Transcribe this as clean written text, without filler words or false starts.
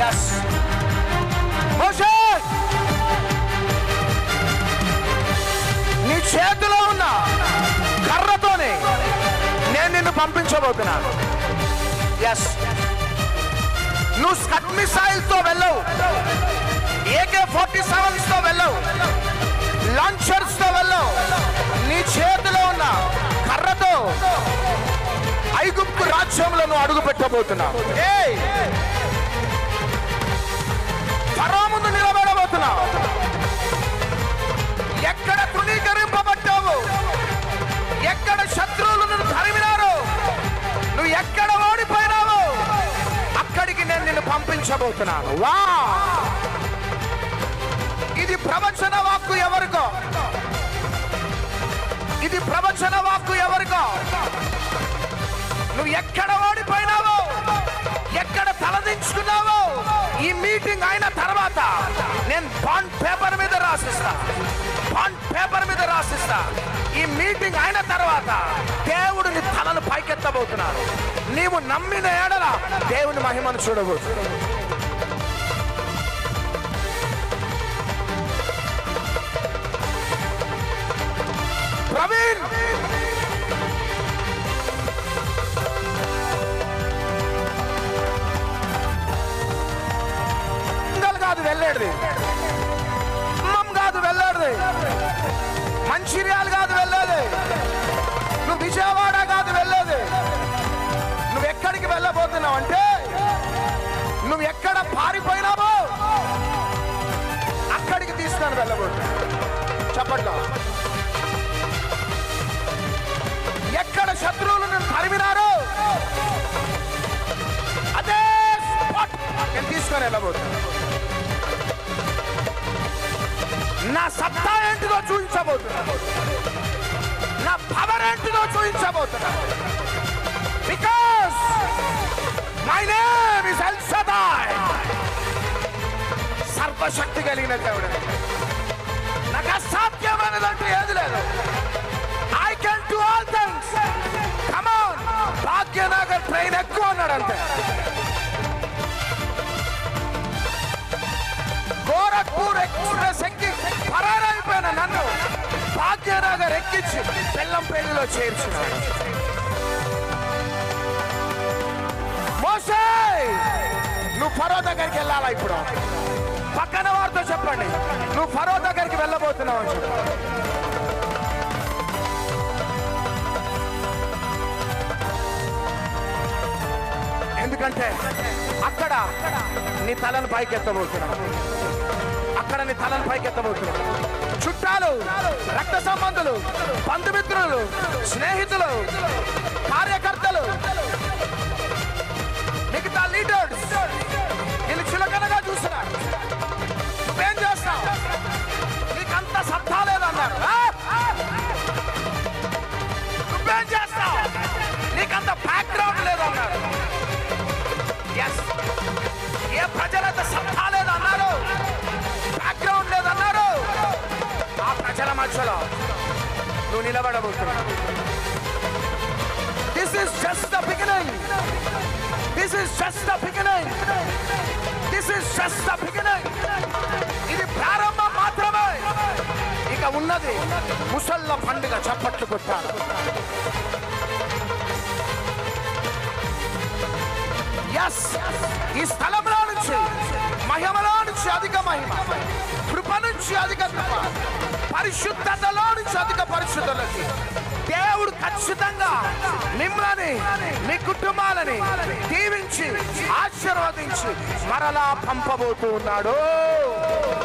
yes మోషే నీ చేతిలో ఉన్న కర్రతోనే నేను నిన్ను పంపించబోతున్నాను. yes నువ్వు స్కట్ మిసైల్ తో వెళ్ళవు, AK-47 తో వెళ్ళవు, లాంచర్స్ తో వెళ్ళవు. నీ చేతిలో ఉన్న కర్రతో ఐగుప్తు రాజ్యంలో నువ్వు అడుగు పెట్టబోతున్నావు. ఫరో ముందు నిలబడబోతున్నావు. ఎక్కడ తృణీకరింపబడ్డావు, ఎక్కడ శత్రువులు నిన్ను తరిమినారు, నువ్వు ఎక్కడ ఓడిపోయినావు, అక్కడికి నేను నిన్ను పంపించబోతున్నాను. వా ఇది ప్రవచన వాక్కు ఎవరికో, ఇది ప్రవచన వాక్కు ఎవరికో. నువ్వు ఎక్కడ ఓడిపోయినావో, ఎక్కడ తలదించుకున్నావో, ఈ మీటింగ్ అయిన తర్వాత నేను బాండ్ పేపర్ మీద రాసిస్తా, బాండ్ పేపర్ మీద రాసిస్తా. ఈ మీటింగ్ అయిన తర్వాత దేవుడు నీ తలను పైకెత్తబోతున్నాడు. నీవు నమ్మిన ఎడల దేవుని మహిమను చూడబోతున్నావు. ప్రవీణ్ కాదు వెళ్ళేది, ఖమ్మం కాదు వెళ్ళేది, మంచిర్యాల కాదు వెళ్ళేది, నువ్వు విజయవాడ కాదు వెళ్ళేది. నువ్వు ఎక్కడికి వెళ్ళబోతున్నావు అంటే, నువ్వు ఎక్కడ పారిపోయినావో అక్కడికి తీసుకొని వెళ్ళబోతున్నావు. చెప్పట్లో ఎక్కడ శత్రువులు నేను తరిమినారో అదే స్పాట్ నేను తీసుకొని వెళ్ళబోతున్నా. నా సత్తా ఏంటిదో చూపించబోతున్నా, నా పవర్ ఏంటిదో చూపించబోతున్నా. Because my name is El Shaddai, సర్వశక్తి కలిగిన దేవుడు. నాకు అసాధ్యమైనదంటూ ఏది లేదు. I can do all things. Come on, Bhagyanagar train ఎక్కువ అన్నాడంతే. గోరఖ్పూర్ ఎక్స్ప్రెస్ ఎక్కి పరారైపోయిన నన్ను భాగ్యనగర్ ఎక్కించి బెల్లంపల్లిలో చేర్చినాడు. మోషే నువ్వు ఫరో దగ్గరికి వెళ్ళాలా? ఇప్పుడు పక్కన వారితో చెప్పండి, నువ్వు ఫరో దగ్గరికి వెళ్ళబోతున్నావు అని చెప్పి. ఎందుకంటే అక్కడ నీ తలను పైకెత్తబోతున్నావు, అక్కడ నీ తలను పైకెత్తబోతున్నావు. చుట్టాలు, రక్త సంబంధులు, బంధుమిత్రులు, స్నేహితులు, కార్యకర్తలు, మిగతా లీడర్స్ నేను చులకనగా చూస్తున్నారు. నువ్వేం చేస్తావు? నీకంత సత్తా లేదన్నారు. నువ్వేం చేస్తావు? నీకంత బ్యాక్గ్రౌండ్ లేదన్నారు. ఏ ప్రజలంత సత్తా లేదన్నారు, బ్యాక్గ్రౌండ్ లేదన్నారు. ఆ ప్రజల మధ్యలో నువ్వు నిలబడబోతున్నావు. This is just the beginning. This is just the beginning. This is just the beginning. ఇది ప్రారంభం మాత్రమే. ఇక ఉన్నది ముసళ్ళ పండుగ. చప్పట్లు కొట్టారు. ఈ స్థలంలో నుంచి, మహిమలో నుంచి అధిక మహిమ, కృప నుంచి అధిక కృప, పరిశుద్ధతలో నుంచి అధిక పరిశుద్ధతలోకి దేవుడు ఖచ్చితంగా మిమ్మల్ని, మీ కుటుంబాలని దీవించి ఆశీర్వదించి మరలా పంపబోతూ ఉన్నాడు.